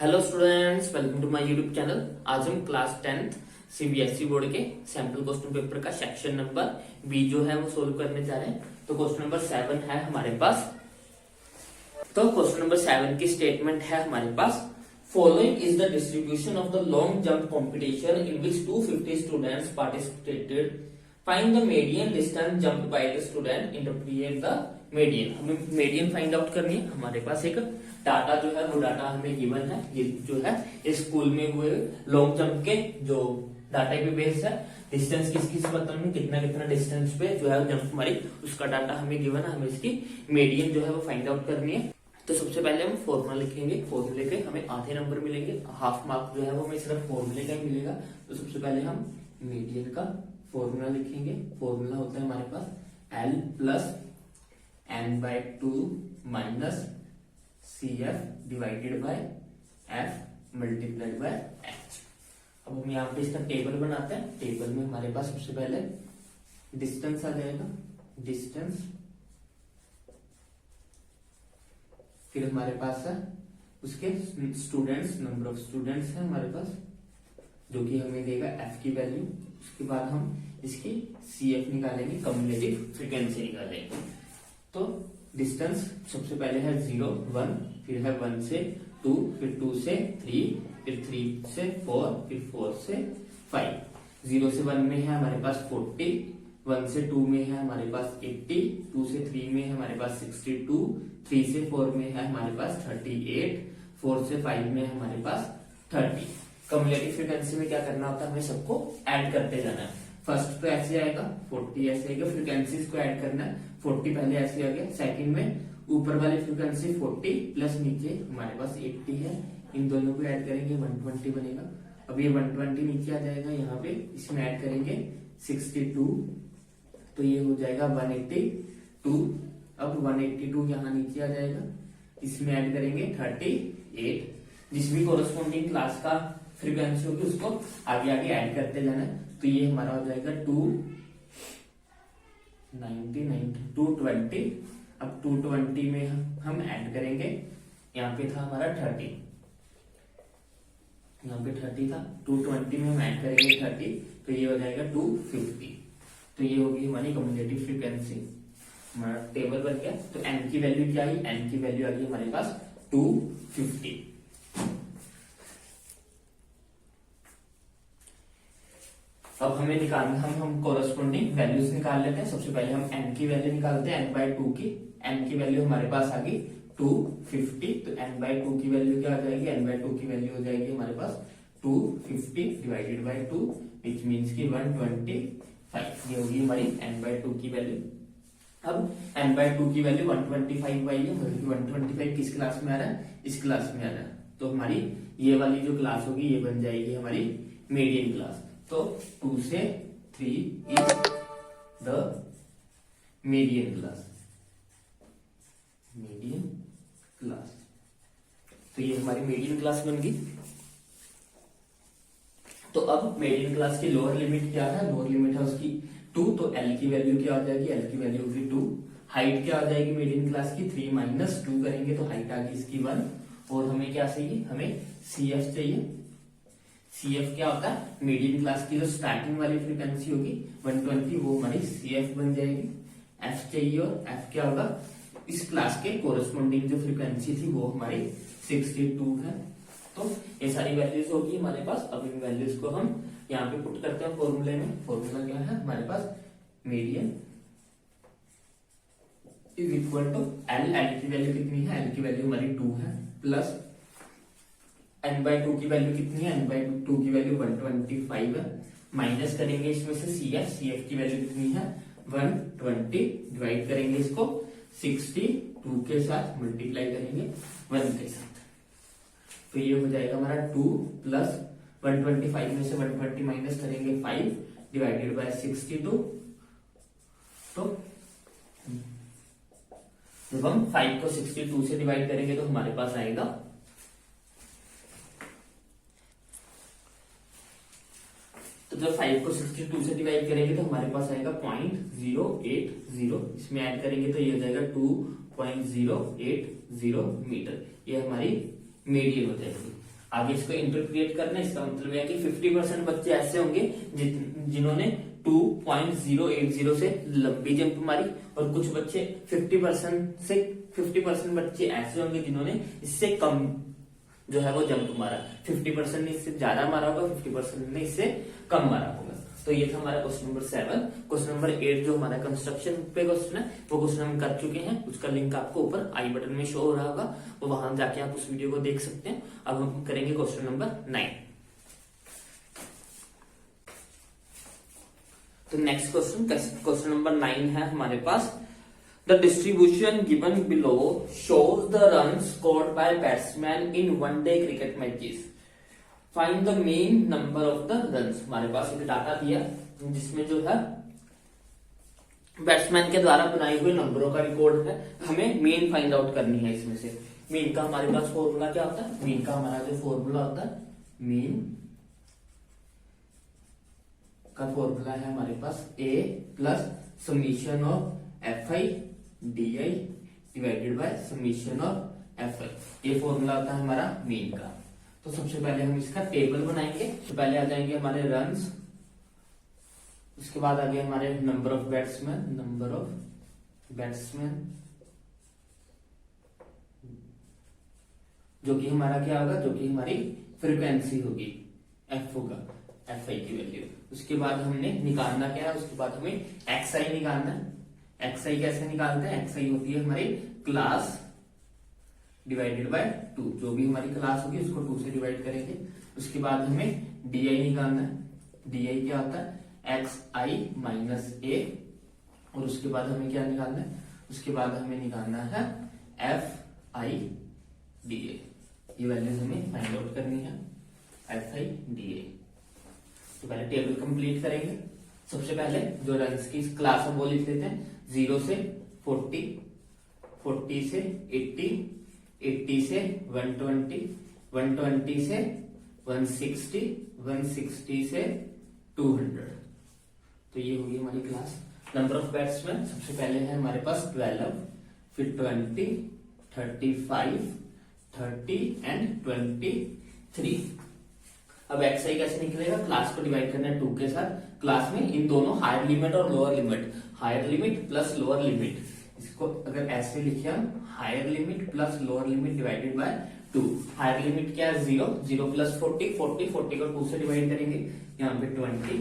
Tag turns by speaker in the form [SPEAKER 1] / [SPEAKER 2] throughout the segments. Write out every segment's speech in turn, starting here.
[SPEAKER 1] Hello students, welcome to my YouTube channel. आज हम class 10th CBSE board के sample question paper का section number B जो है वो सोल्व करने जा रहे हैं। तो क्वेश्चन नंबर 7 है हमारे पास। तो क्वेश्चन नंबर 7 की स्टेटमेंट है हमारे पास, following is the distribution of the long jump competition in which 250 students participated, find the median distance jumped by the student, interpret the median. हमें मीडियन फाइंड आउट करनी है। हमारे पास एक डाटा जो है वो डाटा हमें गिवन है। ये जो है इस स्कूल में हुए लॉन्ग जंप के जो डाटा पे बेस है, डिस्टेंस किसकी बताऊंगी, कितना कितना डिस्टेंस पे जो है जंप हमारी, उसका डाटा हमें गिवन है। हमें इसकी मीडियन जो है वो फाइंड आउट करनी है। तो सबसे पहले हम फॉर्मूला लिखेंगे। फॉर्मूले के हमें आधे नंबर मिलेंगे, हाफ मार्क जो है वो हमें सिर्फ फॉर्मूले का ही मिलेगा। तो सबसे पहले हम मीडियन का फॉर्मूला लिखेंगे। फॉर्मूला होता है हमारे पास L plus n/2 minus CF divided by F multiplied by H। अब हम यहाँ पे इसका टेबल बनाते हैं। टेबल में हमारे पास सबसे पहले डिस्टेंस आ जाएगा, डिस्टेंस, फिर हमारे पास है उसके स्टूडेंट्स, नंबर ऑफ स्टूडेंट्स है हमारे पास जो कि हमें देगा F की वैल्यू। उसके बाद हम इसकी CF निकालेंगे, कम्युलेटिव फ्रीक्वेंसी निकालेंगे। तो डिस्टेंस सबसे पहले है 0 1, फिर है 1 से 2, फिर 2 से 3, फिर 3 से 4, फिर 4 से 5। 0 से 1 में है हमारे पास 40, 1 से 2 में है हमारे पास 80, 2 से 3 में है हमारे पास 62, 3 से 4 में है हमारे पास 38, 4 से 5 में है हमारे पास 30। कम्युलेटिव फ्रीक्वेंसी में क्या करना होता है, हमें सबको ऐड करते जाना है। फर्स्ट तो ऐसे आएगा, 40 ऐसे आएगा, फ्रीक्वेंसीज को ऐड करना है। 40 पहले ऐसे आ गया, सेकंड में ऊपर वाली फ्रीक्वेंसी 40 प्लस नीचे हमारे पास 80 है, इन दोनों को ऐड करेंगे 120 बनेगा। अब ये 120 नीचे आ जाएगा, यहाँ पे इसमें ऐड करेंगे 62, तो ये हो जाएगा 182। अब 182 यहाँ नीचे आ जाएगा, इसमें ऐड करेंगे 38। जिस भी कोरस्पॉन्डिंग क्लास का फ्रीक्वेंसी होगी उसको आगे आगे ऐड करते जाना है। तो ये हमारा हो जाएगा 220। अब 220 में हम ऐड करेंगे, यहाँ पे था हमारा 30, यहाँ पे 30 था, 220 में हम ऐड करेंगे 30, तो ये हो जाएगा 250। तो ये होगी हमारी कम्युलेटिव फ्रीक्वेंसी। हमारा टेबल बन गया। तो n की वैल्यू क्या आई, n की वैल्यू आ गई हमारे पास 250। अब हमें निकालना, हम कोरस्पॉन्डिंग वैल्यूज निकाल लेते हैं। सबसे पहले हम n की वैल्यू निकालते हैं, n/2 की। n की वैल्यू हमारे पास आ गई 250। तो n/2 की वैल्यू क्या आ जाएगी, n/2 की वैल्यू हो जाएगी हमारे पास 250 डिवाइडेड बाय 2, विच मीन्स की 125। ये होगी हमारी n/2 की वैल्यू। अब n/2 की वैल्यू 125 आई है, मतलब 125 किस क्लास में आ रहा है, इस क्लास में आ रहा है। तो हमारी ये वाली जो क्लास होगी ये बन जाएगी हमारी मीडियन क्लास। तो 2 से 3 is the median class, median class. तो ये हमारी मीडियन क्लास बन गई। तो अब मीडियन क्लास की लोअर लिमिट क्या है, लोअर लिमिट है उसकी 2, तो L की वैल्यू क्या आ जाएगी, L की वैल्यू होगी 2। हाइट क्या आ जाएगी मीडियन क्लास की, 3 माइनस 2 करेंगे तो हाइट आ गई इसकी 1। और हमें क्या चाहिए, हमें CF चाहिए। CF क्या होता है, मीडियन क्लास की जो स्टार्टिंग वाली फ्रीक्वेंसी होगी 120, वो हमारी CF बन जाएगी। F चाहिए, और F क्या होगा, इस क्लास के कोरस्पॉन्डिंग जो फ्रीक्वेंसी थी वो हमारी 62 है। तो ये सारी वैल्यूज होगी हमारे पास। अब इन वैल्यूज को हम यहाँ पे पुट करते हैं फॉर्मूले में। फॉर्मूला क्या है हमारे पास, median is equal to L। L की वैल्यू कितनी है, L की वैल्यू हमारी 2 है, प्लस n/2 की वैल्यू कितनी है, n/2 की वैल्यू 125 है, माइनस करेंगे इसमें से CF। CF की वैल्यू कितनी है 120, डिवाइड करेंगे इसको 62 के साथ, मल्टीप्लाई करेंगे 1 के साथ। तो ये हो जाएगा हमारा 2 प्लस 125 में से 120 माइनस करेंगे 5 डिवाइडेड बाय 62। तो जब हम 5 को 62 से डिवाइड करेंगे तो हमारे पास आएगा, तो जब 5 को 62 से डिवाइड करेंगे तो हमारे पास आएगा 0.080। इसमें ऐड करेंगे तो ये हो जाएगा 2.080 मीटर। ये हमारी मीडियन हो जाएगी। आगे इसको इंटरप्रिएट करना, इसका मतलब है कि 50% बच्चे ऐसे होंगे जिन्होंने 2.080 से लंबी जंप मारी, और कुछ बच्चे 50% बच्चे ऐसे होंगे जिन्होंने इससे कम जो है वो जंप मारा। 50% ने इससे ज्यादा मारा होगा, 50% ने इससे कम मारा होगा। तो ये था हमारा क्वेश्चन नंबर 7। क्वेश्चन नंबर 8 जो हमारा कंस्ट्रक्शन पे क्वेश्चन है वो क्वेश्चन हम कर चुके हैं, उसका लिंक आपको ऊपर आई बटन में शो हो रहा होगा, तो वहां जाके आप उस वीडियो को देख सकते हैं। अब हम करेंगे क्वेश्चन नंबर 9। तो नेक्स्ट क्वेश्चन नंबर 9 है हमारे पास, the distribution given below shows the run scored by batsman in one day cricket matches, find the mean number of the runs. हमारे पास एक डाटा दिया जिसमें जो है बैट्समैन के द्वारा बनाए हुए नंबरों का रिकॉर्ड है, हमें मेन फाइंड आउट करनी है। इसमें से मेन का हमारे पास फॉर्मूला क्या होता है, मेन का हमारा जो फॉर्मूला होता है, मेन का फॉर्मूला है हमारे पास a plus summation of F I D I divided by summation of F i. ये फॉर्मूला होता है हमारा मेन का। तो सबसे पहले हम इसका टेबल बनाएंगे। तो पहले आ जाएंगे हमारे रन्स, उसके बाद आ गए हमारे नंबर ऑफ बैट्समैन, जो कि हमारा क्या होगा, जो कि हमारी फ्रीक्वेंसी होगी, एफ होगा, एफ आई की वैल्यू। उसके बाद हमने निकालना क्या है, उसके बाद हमें एक्स आई निकालना है। एक्स आई कैसे निकालते हैं, एक्स आई होती है हमारी क्लास डिवाइडेड बाय 2, जो भी हमारी क्लास होगी उसको 2 से डिवाइड करेंगे। उसके बाद हमें डी आई निकालना है। डी आई क्या होता है, एक्स आई माइनस ए, और उसके बाद हमें क्या निकालना है, उसके बाद हमें निकालना है एफ आई डी ए। ये वैल्यूज हमें फाइंड आउट करनी है, एफ आई डी ए। तो पहले टेबल कंप्लीट करेंगे। सबसे पहले जो रन्स की क्लास है वो लिख लेते हैं, 0 से 40, 40 से 80, 80 से 120, 120 से 160, 160 से 200। तो ये होगी हमारी क्लास। नंबर ऑफ बैट्समैन सबसे पहले है हमारे पास 12, फिर 20, 35, 30 एंड 23। अब एक्स आई कैसे निकलेगा, क्लास को डिवाइड करना है 2 के साथ। क्लास में इन दोनों हायर लिमिट और lower limit, higher limit plus lower limit, इसको अगर ऐसे लिखे हम, higher limit plus lower limit divided by 2। Higher limit क्या है, 0, 0 प्लस 40, 40 को 2 से डिवाइड करेंगे, यहाँ पे 20,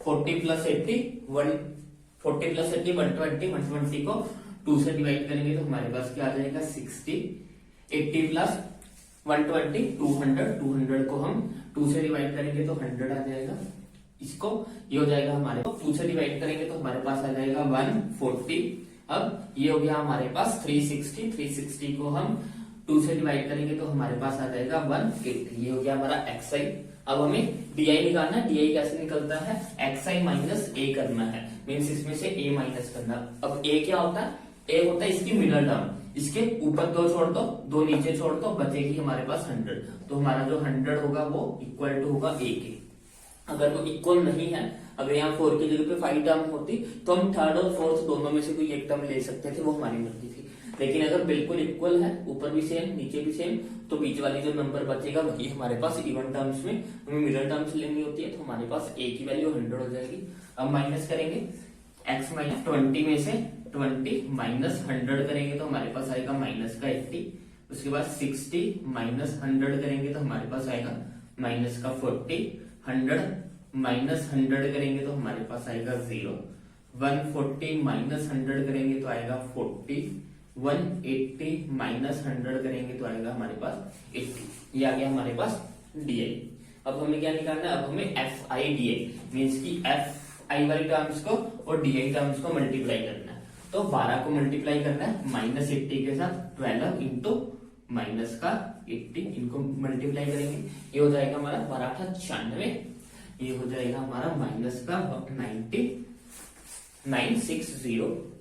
[SPEAKER 1] 40 प्लस 80, 40 प्लस 80 120, 120 को 2 से डिवाइड करेंगे तो हमारे पास क्या आ जाएगा 60, 80 प्लस 120 200, 200 को हम 2 से डिवाइड करेंगे तो 100 आ जाएगा। इसको ये हो जाएगा हमारे पास 2 से डिवाइड करेंगे तो हमारे पास आ जाएगा 140। अब ये हो गया हमारे पास 360, 360 को हम 2 से डिवाइड करेंगे तो हमारे पास आ जाएगा 180। ये हो गया हमारा एक्स आई। अब हमें डी आई निकालना है। डी आई कैसे निकलता है, एक्स आई माइनस ए करना है, मीन्स इसमें से ए माइनस करना। अब ए क्या होता है, ए होता है इसकी मिडल टर्म, इसके ऊपर 2 छोड़ दो, 2 नीचे छोड़ दो, बचेगी हमारे पास 100। तो हमारा जो 100 होगा वो इक्वल टू होगा ए के। अगर वो इक्वल नहीं है, अगर यहाँ 4 की जगह पे 5 टर्म होती तो हम थर्ड और फोर्थ दोनों में से कोई एक टर्म ले सकते थे, वो हमारी मर्जी थी। लेकिन अगर बिल्कुल इक्वल है, ऊपर भी सेम नीचे भी सेम, तो बीच वाली जो नंबर बचेगा वही हमारे पास इवन टर्म्स में हमें मिडल टर्म्स लेनी होती है, तो हमारे पास ए की वैल्यू 100 हो जाएगी। अब माइनस करेंगे, एक्स माइनस 20 में से 20 माइनस 100 करेंगे तो हमारे पास आएगा माइनस का 80। उसके बाद 60 माइनस 100 करेंगे तो हमारे पास आएगा माइनस का 40। 100 माइनस 100 करेंगे तो हमारे पास आएगा 0। 140 माइनस 100 करेंगे तो आएगा 40। 180 माइनस 100 करेंगे तो आएगा हमारे पास 80। ये आ गया हमारे पास डी आई। अब हमें क्या निकालना है, अब हमें F I D I, means की एफ आई वाली टर्म्स को और डी आई टर्म्स को मल्टीप्लाई करना है। तो 12 को मल्टीप्लाई करना है माइनस 80 के साथ, 12 इंटू माइनस का 80, इनको मल्टीप्लाई करेंगे, ये हो जाएगा हमारा 12 96, ये हो जाएगा हमारा माइनस का 960।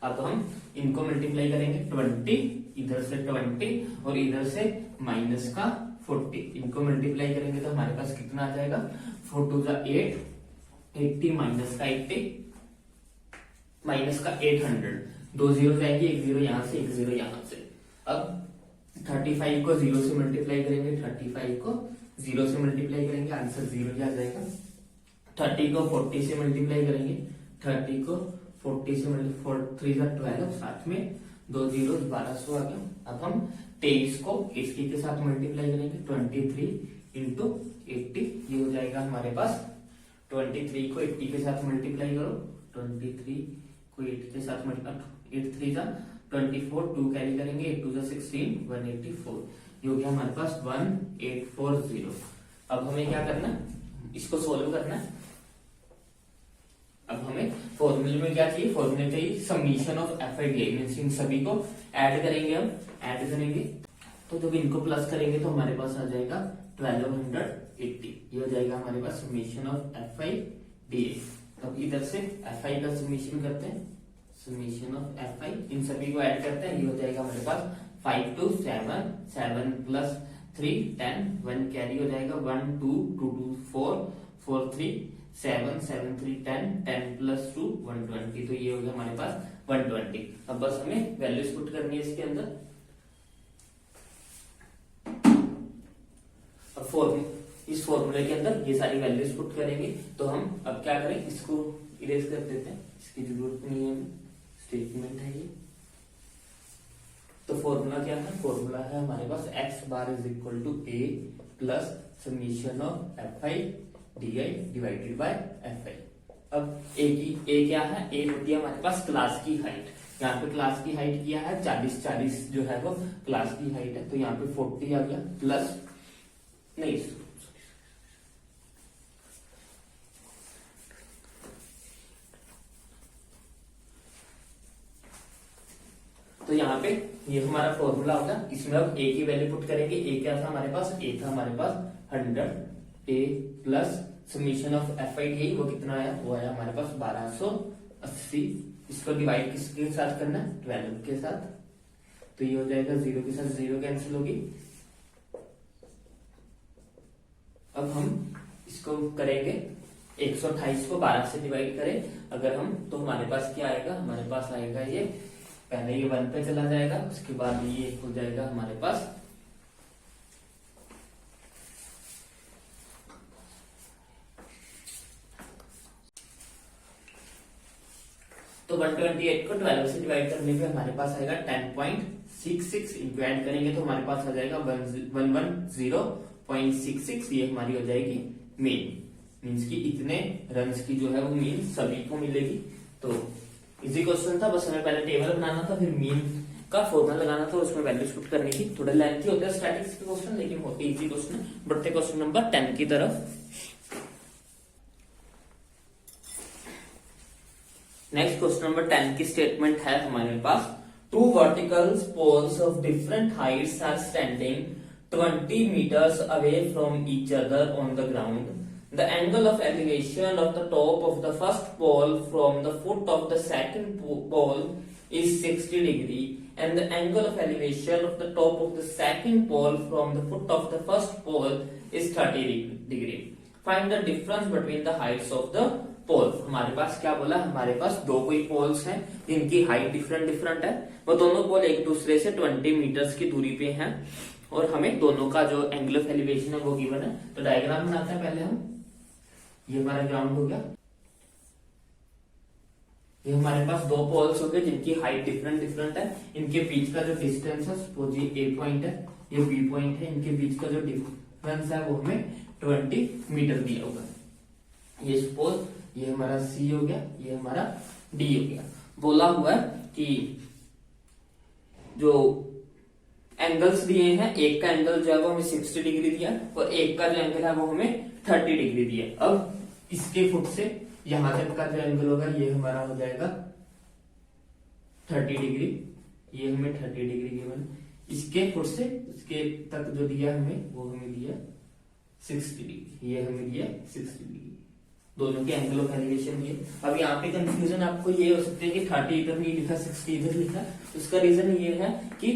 [SPEAKER 1] अब हम इनको मल्टीप्लाई करेंगे, 20 इधर से 20 और इधर से माइनस का 40, इनको मल्टीप्लाई करेंगे तो हमारे पास कितना आ जाएगा, 4 2 8, 80 माइनस का 80 माइनस का 800, 2 जीरो जाएंगे, 1 0 यहां से 1 0 यहां से। अब 35 को 0 से मल्टीप्लाई करेंगे, 35 को 0 से मल्टीप्लाई करेंगे, आंसर 0 ही आ जाएगा। 30 को 40 से मल्टीप्लाई करेंगे, 30 को 40 से मल्टीप्लाई, 3 का 12, साथ में 2 0, 1200 आ गया। अब हम 23 को 80 के साथ मल्टीप्लाई करेंगे, 23 इंटू 80, ये हो जाएगा हमारे पास 23 को 80 के साथ मल्टीप्लाई करो, 23 को 80 के साथ मल्टीप्लाई, 8 3 जा 24, 2 कैरी करेंगे, 8 2 जा 16, 184, ये हो गया हमारे पास 1840। अब हमें क्या करना है, इसको सोल्व करना है। अब हमें फॉर्मूले में क्या चाहिए, फॉर्मूले चाहिए summation of F I D I, means in सभी को ऐड करेंगे, हम ऐड करेंगे तो जब इनको प्लस करेंगे तो हमारे पास आ जाएगा 1280, ये हो जाएगा हमारे पास summation of F I D i. अब इधर से एफ आई का समीशन करते हैं, समीशन ऑफ एफ आई, इन सभी को ऐड करते हैं, ये हो जाएगा हमारे पास 5 2 7, 7 प्लस 3 10, 1 कैरी हो जाएगा, 1 2 2 2 4 4 3 7 7 3 10, 10 प्लस 2 120, तो ये हो गया हमारे पास 120। अब बस हमें वैल्यूज पुट करनी है इसके अंदर। अब इस फॉर्मूले के अंदर ये सारी वैल्यूज पुट करेंगे, तो हम अब क्या करें, इसको इरेज कर देते हैं, इसकी जरूरत नहीं है, स्टेटमेंट है ये। तो फॉर्मूला क्या है, फॉर्मूला है हमारे पास x bar is equal to a plus summation of F I D I divided by F I. अब a क्या है, a होती है हमारे पास क्लास की हाइट, यहाँ पे क्लास की हाइट किया है 40 जो है वो क्लास की हाइट है, तो यहाँ पे 40 आ गया, प्लस नहीं तो यहाँ पे ये हमारा फॉर्मूला होगा, इसमें अब a की वैल्यू पुट करेंगे। a क्या था हमारे पास, a था हमारे पास 100, a plus summation of F I D, वो कितना आया, वो आया हमारे पास 1280। इसको डिवाइड किसके साथ करना है, 12 के साथ, तो ये हो जाएगा 0 के साथ 0 कैंसिल होगी। अब हम इसको करेंगे 128 को 12 से डिवाइड करें अगर हम, तो हमारे पास क्या आएगा, हमारे पास आएगा ये, पहले ये 1 पे चला जाएगा, उसके बाद ये हो जाएगा हमारे पास तो 128 को 12 से डिवाइड करने पे हमारे पास आएगा 10.66, इंटू ऐड करेंगे तो हमारे पास आ जाएगा 110.66, ये हमारी हो जाएगी मीन, मीन्स की इतने रन्स की जो है वो मीन सभी को मिलेगी। तो इजी क्वेश्चन था, बस हमें पहले टेबल बनाना था, फिर मीन का फॉर्मूला लगाना था, उसमें वैल्यूज पुट करनी थी। थोड़ा लेंथी होते हैं स्टैटिस्टिक्स के क्वेश्चन, लेकिन होते इजी क्वेश्चन। बढ़ते क्वेश्चन नंबर 10 की तरफ। नेक्स्ट क्वेश्चन नंबर 10 की स्टेटमेंट है हमारे पास, 2 vertical poles of different heights are standing 20 meters away from each other on the ground. The angle of elevation of the top of the first pole from the foot of the second pole is 60 degree, and the angle of elevation of the top of the second pole from the foot of the first pole is 30 degree. Find the difference between the heights of the पोल। हमारे पास क्या बोला, हमारे पास दो कोई poles हैं जिनकी height different है, वो दोनों पोल एक दूसरे से 20 मीटर्स की दूरी पे हैं, और हमें दोनों का जो एंगल ऑफ एलिवेशन है वो गिवन है। तो डायग्राम बनाते हैं पहले हम, ये हमारा ग्राउंड हो गया, ये हमारे पास दो पोल्स हो गए जिनकी हाइट डिफरेंट है, इनके बीच का जो डिस्टेंस है, सपोज ये ए पॉइंट है, ये बी पॉइंट है, इनके बीच का जो डिफरेंस है वो हमें 20 मीटर दिया होगा। ये सपोज ये हमारा सी हो गया, ये हमारा डी हो गया। बोला हुआ है कि जो एंगल्स दिए हैं, एक का एंगल जो है वो हमें 60 डिग्री दिया, और एक का जो एंगल है वो हमें 30 डिग्री दिया। अब इसके फुट से यहां तक का जो एंगल होगा ये हमारा हो जाएगा 30 डिग्री, ये हमें 30 डिग्री गिवन। इसके फुट से इसके तक जो दिया हमें वो हमें दिया 60 डिग्री, ये हमें दिया 60 डिग्री, दोनों के एंगल ऑफ एलिवेशन दिए। अब यहाँ पे कंफ्यूजन आपको ये हो सकती है कि 30 इधर नहीं लिखा, 60 इधर लिखा। उसका रीजन ये है कि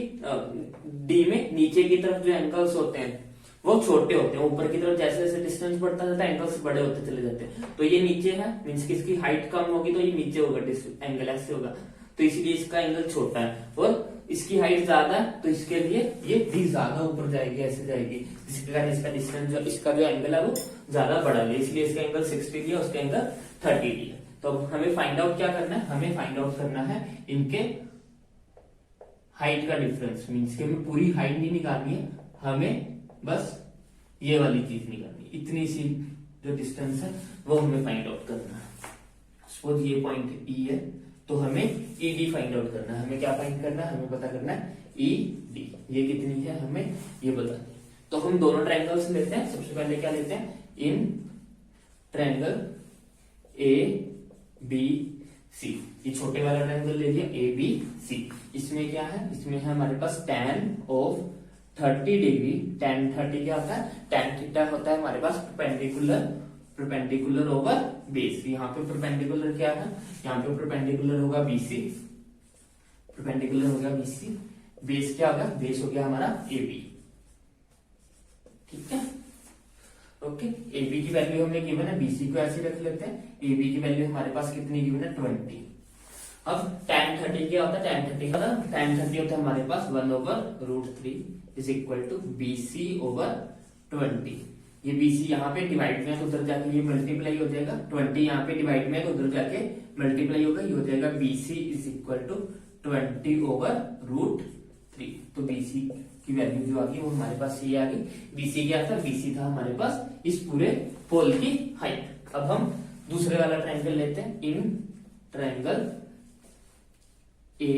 [SPEAKER 1] डी में नीचे की तरफ जो एंगल्स होते हैं वो छोटे होते हैं, ऊपर की तरफ जैसे जैसे डिस्टेंस बढ़ता जाता है एंगल्स बड़े होते चले जाते हैं। तो ये नीचे है, मीन्स की इसकी हाइट कम होगी तो ये नीचे होगा, एंगल ऐसे होगा। तो इसलिए इसका एंगल छोटा है, और इसकी हाइट ज्यादा है तो इसके लिए ये डी ज्यादा ऊपर जाएगी, ऐसे जाएगी, जिसके कारण इसका डिस्टेंस जो इसका जो एंगल है वो ज्यादा बड़ा है, इसलिए इसका एंगल 60 लिया, उसका एंगल 30 लिया। तो हमें फाइंड आउट क्या करना है, हमें फाइंड आउट करना है इनके हाइट का डिफरेंस, मीन्स कि हमें पूरी हाइट नहीं निकालनी है, हमें बस ये वाली चीज निकालनी है, इतनी सी जो डिस्टेंस है वो हमें फाइंड आउट करना है। सपोज ये पॉइंट ई है, तो हमें ई डी फाइंड आउट करना है। हमें क्या फाइंड करना है, हमें पता करना है ई डी, ये कितनी है हमें ये बतानी है। तो हम दोनों ट्रायंगल्स लेते हैं। सबसे पहले क्या लेते हैं, इन ट्रायंगल ए बी सी, ये छोटे वाला ट्रायंगल ले लिया ए बी सी। इसमें क्या है, इसमें है हमारे पास tan ऑफ 30 डिग्री, tan 30 क्या होता है, tan थीटा होता है हमारे पास परपेंडिकुलर ओवर बेस। यहाँ पे परपेंडिकुलर क्या है, यहाँ पे परपेंडिकुलर होगा बीसी, परपेंडिकुलर हो गया बीसी, बेस क्या होगा, बेस हो गया हमारा ए बी। ठीक है, ओके। ए बी की वैल्यू हमें गिवन है, बीसी को ऐसे रख लेते हैं। ए बी की वैल्यू हमारे पास कितनी गिवन है, 20। अब tan 30 क्या होता है, tan 30 होता है हमारे पास 1/√3 is equal to BC over 20। ये BC यहाँ पे डिवाइड में, तो उधर जाके ये मल्टीप्लाई हो जाएगा, 20 यहाँ पे डिवाइड में, तो उधर जाके मल्टीप्लाई होगा, ये हो जाएगा BC इज इक्वल टू 20/√3। तो BC की वैल्यू जो आ गई वो हमारे पास ये आ गई। BC क्या था, BC था हमारे पास इस पूरे पोल की हाइट। अब हम दूसरे वाला ट्रायंगल लेते हैं, इन ट्रायंगल ए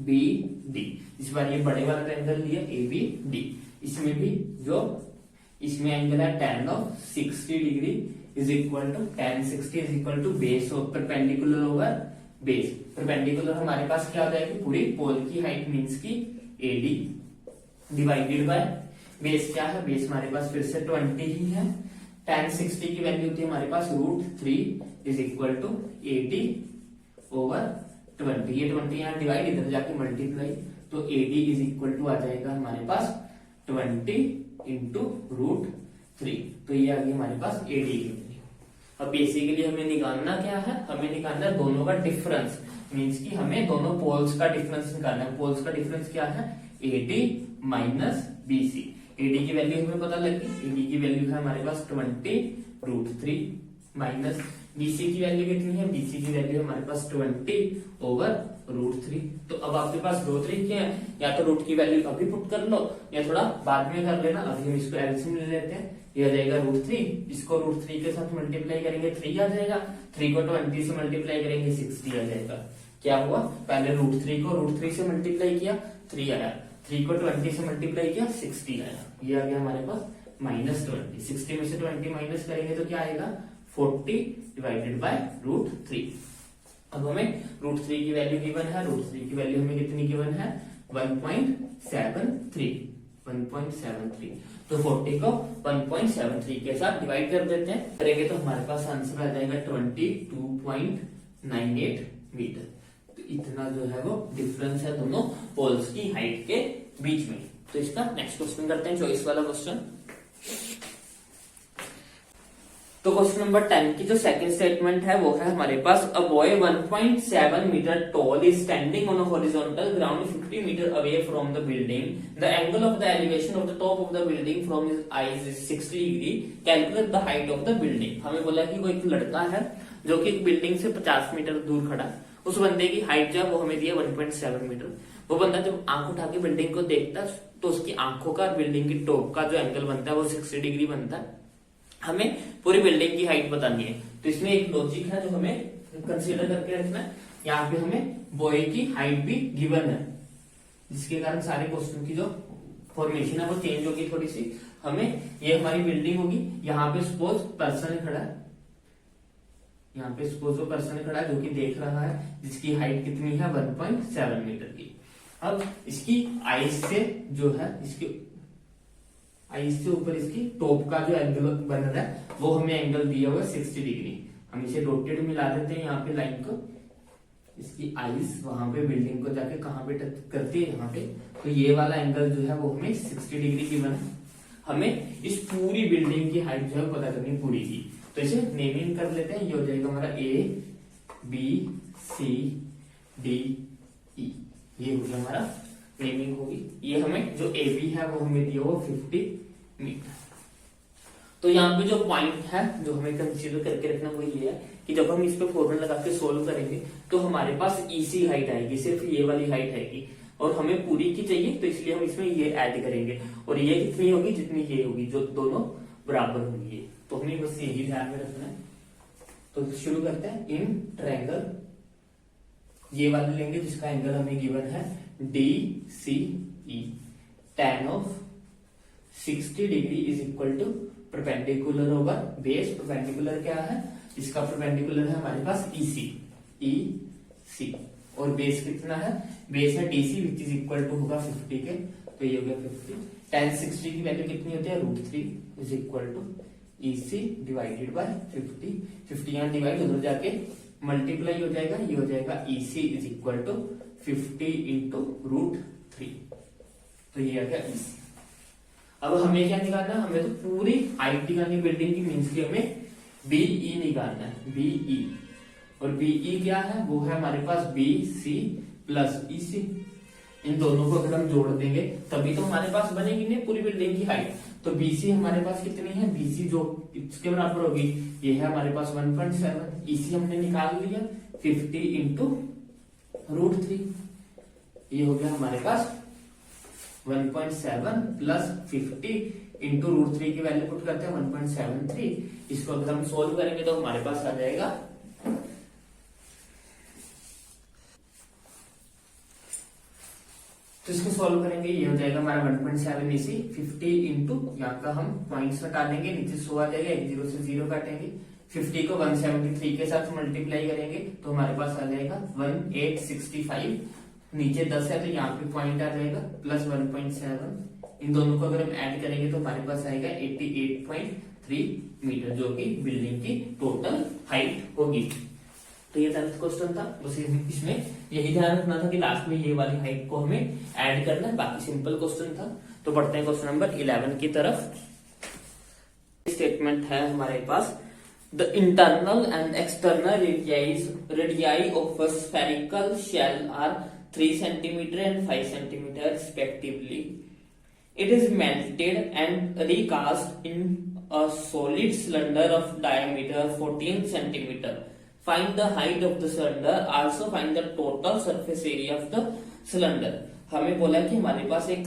[SPEAKER 1] बी डी। इस बार ये बड़े वाला ट्रायंगल लिया ए बी डी। इसमें भी जो इसमें एंगल है tan of 60 degree is equal to tan 60 is equal to base of perpendicular over base. Perpendicular हमारे पास क्या हो जाएगी, पूरी पोल की हाइट मींस की AD डिवाइडेड बाय बेस क्या है, बेस हमारे पास फिर से 20 ही है। tan 60 की वैल्यू होती है हमारे पास √3 इज इक्वल टू 80 ओवर 20। ये 20 यहाँ डिवाइड, इधर जाके मल्टीप्लाई, तो AD इज इक्वल टू आ जाएगा हमारे पास 20 इंटू √3। तो ये आ गई हमारे पास AD की वैल्यू। अब बेसिकली हमें निकालना क्या है, हमें निकालना है दोनों का डिफरेंस, मींस कि हमें दोनों पोल्स का डिफरेंस निकालना है। पोल्स का डिफरेंस क्या है, AD माइनस BC। AD की वैल्यू हमें पता लग गई, AD की वैल्यू है हमारे पास 20√3 माइनस BC की वैल्यू कितनी है, BC की वैल्यू हमारे पास 20 ओवर √3। तो अब आपके पास √3 क्या है, या तो रूट की वैल्यू अभी पुट कर लो या थोड़ा बाद में कर लेना। अभी हम इसको एलसीएम ले लेते हैं, ये आ जाएगा √3, इसको √3 के साथ मल्टीप्लाई करेंगे 3 आ जाएगा, 3 को 20 से मल्टीप्लाई करेंगे 60 आ जाएगा। क्या हुआ, पहले √3 को √3 से मल्टीप्लाई किया 3 आया, 3 को 20 से मल्टीप्लाई किया 60 आया, ये आ गया हमारे पास -20। 60 में से 20 माइनस करेंगे तो क्या आएगा 40 डिवाइडेड बाय √3। अब हमें √3 की वैल्यू गिवन है, √3 की वैल्यू हमें कितनी गिवन है 1.73। तो 40 को 1.73 के साथ डिवाइड कर देते हैं, करेंगे तो हमारे पास आंसर आ जाएगा 22.98 मीटर। तो इतना जो है वो डिफरेंस है दोनों पोल्स की हाइट के बीच में। तो इसका नेक्स्ट क्वेश्चन करते हैं, चॉइस वाला क्वेश्चन। तो क्वेश्चन नंबर 10 की जो सेकंड स्टेटमेंट है वो है हमारे पास, a boy 1.7 metre tall is standing on a horizontal ground 50 metre away from the building. The angle of the elevation of the top of the building from his eyes is 60 degree. Calculate the height of the building. हमें बोला कि वो एक लड़का है जो कि एक बिल्डिंग से 50 मीटर दूर खड़ा है, उस बंदे की हाइट जो है वो हमें दिया 1.7 मीटर। वो बंदा जब आंख उठा के बिल्डिंग को देखता है तो उसकी आंखों का बिल्डिंग की टॉप का जो एंगल बनता है वो 60 डिग्री बनता है। हमें पूरी बिल्डिंग की हाइट बतानी है, तो इसमें एक लॉजिक है जो हमें कंसीडर करके रखना है। यहाँ पे हमें बॉय की हाइट भी गिवन है, जिसके कारण सारे क्वेश्चन की जो फॉर्मेशन है वो चेंज होगी थोड़ी सी। हमें ये हमारी बिल्डिंग होगी, यहाँ पे सपोज पर्सन खड़ा है, यहाँ पे सपोज वो पर्सन खड़ा है जो कि देख रहा है, जिसकी हाइट कितनी है 1.7 मीटर की। अब इसकी आईज से जो है, इसकी आईज से ऊपर इसकी टॉप का जो एंगल बन रहा है वो हमें एंगल दिया हुआ है 60 डिग्री। हम इसे रोटेट मिला देते हैं यहाँ पे लाइन को, इसकी आईज वहां पे बिल्डिंग को जाके कहाँ पे टच करती है, यहाँ पे। तो ये वाला एंगल जो है वो हमें 60 डिग्री गिवन है। हमें इस पूरी बिल्डिंग की हाइट जो है पता करनी पूरी की, तो इसे नेमिंग कर लेते हैं। ये हो जाएगा हमारा A B C D ये हो गया हमारा नेमिंग होगी। ये हमें जो AB है वो हमें दिया हुआ 50 मीटर। तो यहाँ पे जो पॉइंट है जो हमें कंसीडर करके रखना वो ये है कि जब हम इस पे फॉर्मूला लगा के सोल्व करेंगे तो हमारे पास EC हाइट आएगी, सिर्फ ये वाली हाइट आएगी, और हमें पूरी की चाहिए, तो इसलिए हम इसमें ये ऐड करेंगे, और ये कितनी होगी जितनी ये होगी, जो दोनों बराबर होंगी। तो हमें बस यही ध्यान में रखना है। तो शुरू करते हैं। इन ट्रायंगल, ये वाले लेंगे जिसका एंगल हमें गिवन है DCE, tan of 60 degree is equal to perpendicular over base. Perpendicular क्या है, इसका परपेंडिकुलर है हमारे पास EC, और बेस कितना है, बेस है DC which is equal to होगा 50 के, तो ये हो गया 50। tan 60 की वैल्यू कितनी होती है, √3 is equal to EC divided by 50। 50 यहाँ डिवाइड, उधर जाके मल्टीप्लाई हो जाएगा, ये हो जाएगा EC is equal to 50 into √3, तो ये आ गया EC। अब हमें क्या निकालना है, हमें तो पूरी हाइट निकालनी बिल्डिंग की, मीन्स की हमें BE निकालना है, BE, और BE क्या है, वो है हमारे पास BC प्लस EC। इन दोनों को अगर हम जोड़ देंगे तभी तो हमारे पास बनेगी नहीं पूरी बिल्डिंग की हाइट। तो BC हमारे पास कितनी है, BC जो इसके बराबर होगी, ये है हमारे पास 1.7। EC हमने निकाल लिया 50 इंटू √3, ये हो गया हमारे पास 1.7 प्लस 50 इंटू √3 की वैल्यू पुट करते हैं 1.73। इसको अगर हम सोल्व करेंगे तो हमारे पास आ जाएगा, तो इसको सॉल्व करेंगे, ये हो जाएगा हमारा 1.7 EC 50 इंटू, यहाँ का हम पॉइंट्स हटा देंगे, नीचे 100 आ जाएगा, 0 से 0 काटेंगे, 50 को 173 के साथ मल्टीप्लाई करेंगे तो हमारे पास आ जाएगा 1865। नीचे 10 है तो यहाँ पे पॉइंट आ जाएगा प्लस 1.7। इन दोनों को अगर हम ऐड करेंगे तो हमारे पास आएगा 88.3 मीटर, जो कि बिल्डिंग की टोटल हाइट होगी। तो ये 10th क्वेश्चन था। बस इसमें यही ध्यान रखना था कि लास्ट में ये वाली हाइट को हमें ऐड करना है, बाकी सिंपल क्वेश्चन था। तो पढ़ते हैं क्वेश्चन नंबर 11 की तरफ। स्टेटमेंट है हमारे पास, the internal and external radii of a spherical shell are 3 cm and 5 cm respectively. It is melted and recast in a solid cylinder of diameter 14 cm. Find the height of the cylinder. Also find the total surface area of the cylinder. हमें बोला कि हमारे पास एक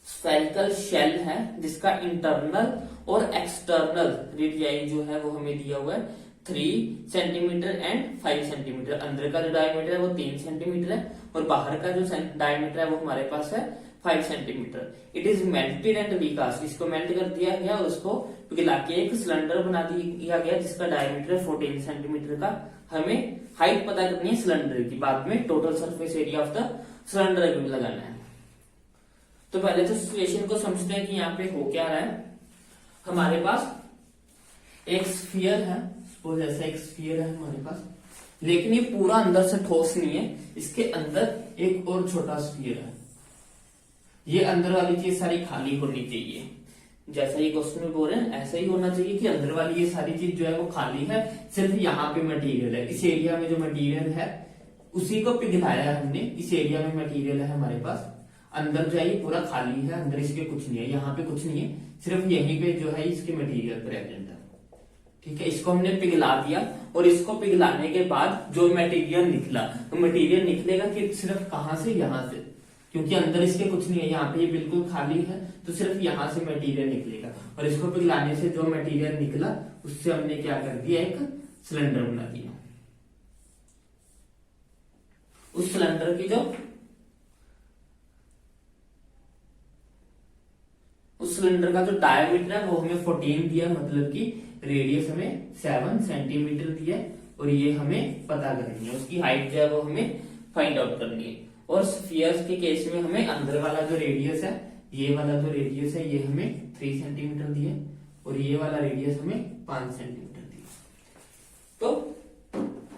[SPEAKER 1] spherical shell है जिसका internal और external radii जो है वो हमें दिया हुआ है 3 सेंटीमीटर एंड 5 सेंटीमीटर। अंदर का जो डायमीटर है वो 3 सेंटीमीटर है और बाहर का जो डायमीटर है वो हमारे पास है 5 centimetre. It is melted and recast, इसको मेल्ट कर दिया गया और उसको पिघला के एक सिलेंडर बना दिया गया जिसका डायमीटर 14 सेंटीमीटर का। हमें हाइट पता करनी है सिलेंडर की, बाद में total surface area of the cylinder लगाना है। तो पहले तो सिचुएशन को समझते हैं कि यहाँ पे हो क्या रहा है। हमारे पास एक स्फीयर है, सपोज ऐसा एक स्फीयर है हमारे पास, लेकिन ये पूरा अंदर से ठोस नहीं है, इसके अंदर एक और छोटा स्फीयर है। ये अंदर वाली चीज सारी खाली होनी चाहिए, जैसा ये क्वेश्चन में बोल रहे हैं ऐसा ही होना चाहिए कि अंदर वाली ये सारी चीज जो है वो खाली है, सिर्फ यहाँ पे मटेरियल है। इस एरिया में जो मटेरियल है उसी को पिघलाया है हमने, इस एरिया में मटेरियल है हमारे पास, अंदर जो है ये पूरा खाली है, अंदर इसके कुछ नहीं है, यहाँ पे कुछ नहीं है, सिर्फ यहीं पे जो है इसके मटेरियल प्रेजेंट है। ठीक है, इसको हमने पिघला दिया और इसको पिघलाने के बाद जो मटेरियल निकला, तो मटेरियल निकलेगा कि सिर्फ कहां से, यहां से, क्योंकि अंदर इसके कुछ नहीं है, यहाँ पे ये बिल्कुल खाली है, तो सिर्फ यहां से मटेरियल निकलेगा। और इसको पिघलाने से जो मटेरियल निकला उससे हमने क्या कर दिया, एक सिलेंडर बना दिया। उस सिलेंडर की जो उस सिलेंडर का जो डायमीटर है वो हमें 14 दिया, मतलब कि रेडियस हमें 7 सेंटीमीटर दिया, और ये हमें पता करनी है। उसकी हाइट जो है वो हमें फाइंड आउट करनी है। और स्फीयर्स के केस में हमें अंदर वाला जो रेडियस है, ये वाला जो रेडियस है ये हमें 3 सेंटीमीटर दिया, और ये वाला रेडियस हमें 5 सेंटीमीटर दिया। तो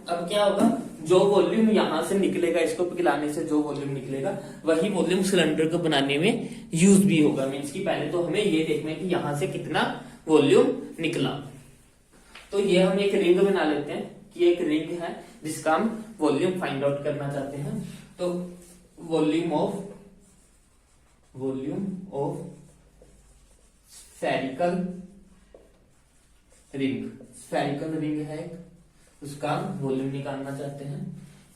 [SPEAKER 1] अब क्या होगा, जो वॉल्यूम यहां से निकलेगा, इसको पिघलाने से जो वॉल्यूम निकलेगा वही वॉल्यूम सिलेंडर को बनाने में यूज भी होगा। मीन्स की पहले तो हमें ये देखना है कि यहां से कितना वॉल्यूम निकला। तो ये हम एक रिंग बना लेते हैं कि एक रिंग है जिसका हम वॉल्यूम फाइंड आउट करना चाहते हैं। तो वॉल्यूम ऑफ स्फेरिकल रिंग है, उसका वॉल्यूम निकालना चाहते हैं,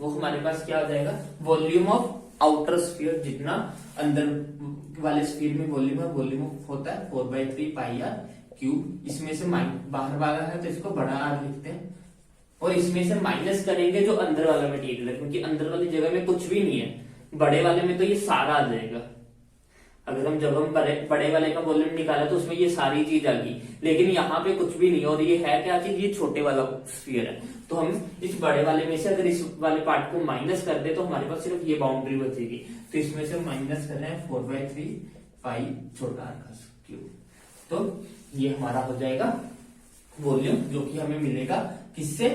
[SPEAKER 1] वो हमारे पास क्या हो जाएगा, वॉल्यूम ऑफ आउटर स्फीयर, जितना अंदर वाले स्फीयर में वॉल्यूम है, वॉल्यूम होता है 4/3 पाई आर क्यूब। इसमें से बाहर वाला है तो इसको बड़ा आर लिखते हैं, और इसमें से माइनस करेंगे जो अंदर वाला मटेरियल है, क्योंकि अंदर वाली जगह में कुछ भी नहीं है, बड़े वाले में तो ये सारा आ जाएगा। अगर हम जब हम बड़े वाले का वॉल्यूम निकाला तो उसमें ये सारी चीज आ गई, लेकिन यहाँ पे कुछ भी नहीं है, और ये है क्या चीज, ये छोटे वाला स्फीयर है। तो हम इस बड़े वाले में से अगर इस वाले पार्ट को माइनस कर दे तो हमारे पास सिर्फ ये बाउंड्री बचेगी। तो इसमें से माइनस कर रहे हैं 4/3 पाई छोटा आर का क्यूब। तो ये हमारा हो जाएगा वॉल्यूम, जो कि हमें मिलेगा किससे,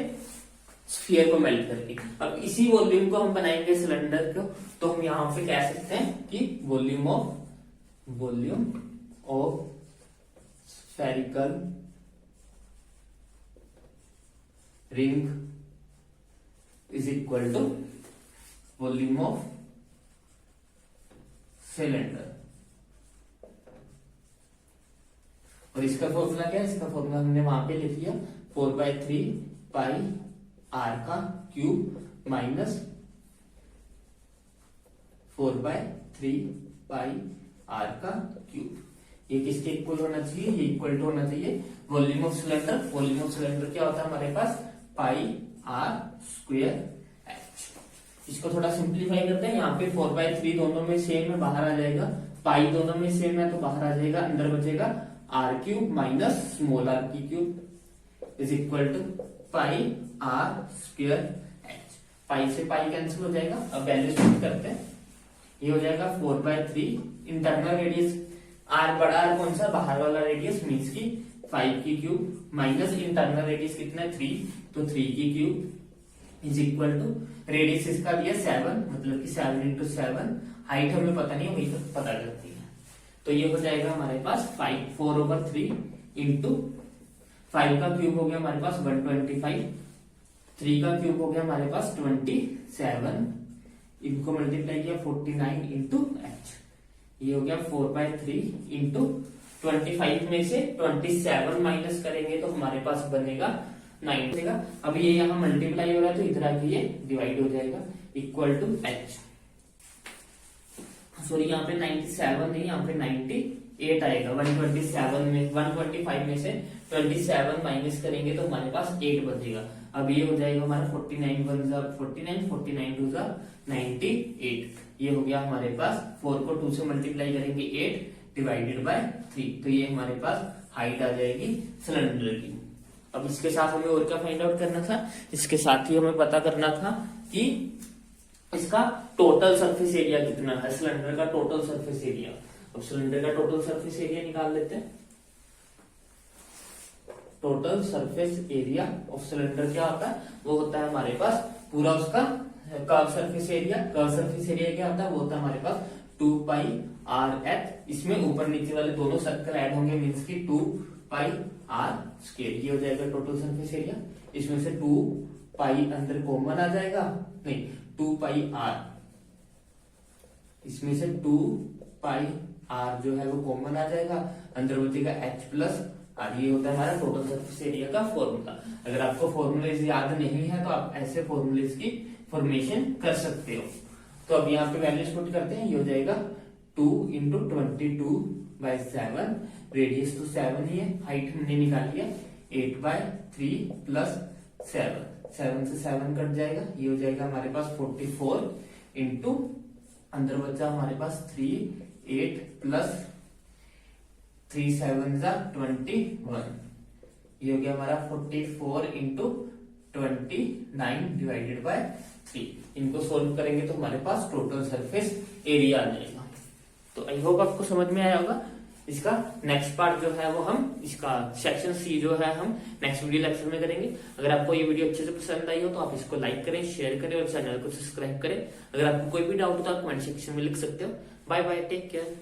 [SPEAKER 1] स्फीयर को मेल्ट करके। अब इसी वॉल्यूम को हम बनाएंगे सिलेंडर को, तो हम यहां पे कह सकते हैं कि volume of spherical ring is equal to volume of cylinder. और इसका फॉर्मूला क्या है, इसका फॉर्मूला हमने वहां पे लिख लिया, 4/3 पाई आर का क्यूब माइनस 4/3 पाई आर का क्यूब। ये किसके इक्वल होना चाहिए, ये इक्वल टू होना चाहिए volume of cylinder. Volume of cylinder क्या होता है हमारे पास, पाई आर स्क्वायर एच। इसको थोड़ा सिंप्लीफाई करते हैं, यहाँ पे 4/3 दोनों में सेम है, बाहर आ जाएगा, पाई दोनों में सेम है तो बाहर आ जाएगा, अंदर बचेगा R cube minus small r की cube is equal to pi r square h. Pi से पाई कैंसिल हो जाएगा। अब वैल्यू पुट करते हैं, ये हो जाएगा 4/3 इंटरनल रेडियस, आर बड़ा आर कौन सा, बाहर वाला रेडियस मीन्स की 5 की क्यूब माइनस इंटरनल रेडियस कितना है 3, तो 3 की cube is equal to radius इसका दिया 7, मतलब कि 7 into 7, हाइट हमें पता नहीं, वही तक पता करती है। तो ये हो जाएगा हमारे पास 4/3 इंटू 5 का क्यूब हो गया हमारे पास 125, 3 का क्यूब हो गया हमारे पास 27, इनको मल्टीप्लाई किया 49 इंटू एच। ये हो गया 4/3 इंटू 25 में से 27 माइनस करेंगे तो हमारे पास बनेगा 9 बनेगा। अब ये यहाँ मल्टीप्लाई हो रहा है तो इधर आके ये डिवाइड हो जाएगा, इक्वल टू एच। सॉरी यहाँ पे 97 नहीं, यहाँ पे 98 आएगा। 125 में से 27 माइनस करेंगे तो हमारे पास 8 बचेगा। अब ये हो जाएगा हमारा 49 1 49, 49 2 98। ये हो गया हमारे पास, 4 को 2 से मल्टीप्लाई करेंगे 8 डिवाइडेड बाय 3, तो ये हमारे पास हाइट आ जाएगी सिलेंडर की। अब इसके साथ हमें और क्या फाइंड आउट करना था, इसके साथ ही हमें पता करना था कि इसका टोटल सरफेस एरिया कितना है, सिलेंडर का टोटल सरफेस एरिया। अब सिलेंडर का टोटल सरफेस एरिया निकाल लेते हैं। Total surface area of cylinder क्या होता है, वो होता है हमारे पास पूरा उसका curve surface area. Curve surface area क्या होता है, वो होता है हमारे पास 2 पाई आर एच। इसमें ऊपर नीचे वाले दोनों सर्कल ऐड होंगे, मीन्स की 2 पाई आर स्क्वायर। ये हो जाएगा टोटल सरफेस एरिया। इसमें से 2 पाई अंदर कॉमन आ जाएगा, नहीं 2 पाई आर, इसमें से 2 पाई आर जो है वो कॉमन आ जाएगा, अंदर बचेगा एच प्लस आर। ये होता है हमारा टोटल सरफेस एरिया का फॉर्मूला। अगर आपको फॉर्मूलेज याद नहीं है तो आप ऐसे फॉर्मूलेज की फॉर्मेशन कर सकते हो। तो अब यहाँ पे वैल्यूज पुट करते हैं, ये हो जाएगा 2 into 22/7, रेडियस तो 7 ही है, हाइट हमने निकाल लिया 8/3 प्लस 7, 7 से 7 कट जाएगा, ये हो जाएगा हमारे पास 44 इंटू अंदर बचा हमारे पास 3, 8 प्लस 3 7 21, ये हो गया हमारा 44 इंटू 29 डिवाइडेड बाय 3। इनको सोल्व करेंगे तो हमारे पास टोटल सरफेस एरिया आ जाएगा। तो आई होप आपको समझ में आया होगा। इसका नेक्स्ट पार्ट जो है वो हम इसका सेक्शन सी जो है हम नेक्स्ट वीडियो लेक्चर में करेंगे। अगर आपको ये वीडियो अच्छे से पसंद आई हो तो आप इसको लाइक करें, शेयर करें और चैनल को सब्सक्राइब करें। अगर आपको कोई भी डाउट हो तो आप कमेंट सेक्शन में लिख सकते हो। Bye bye, take care.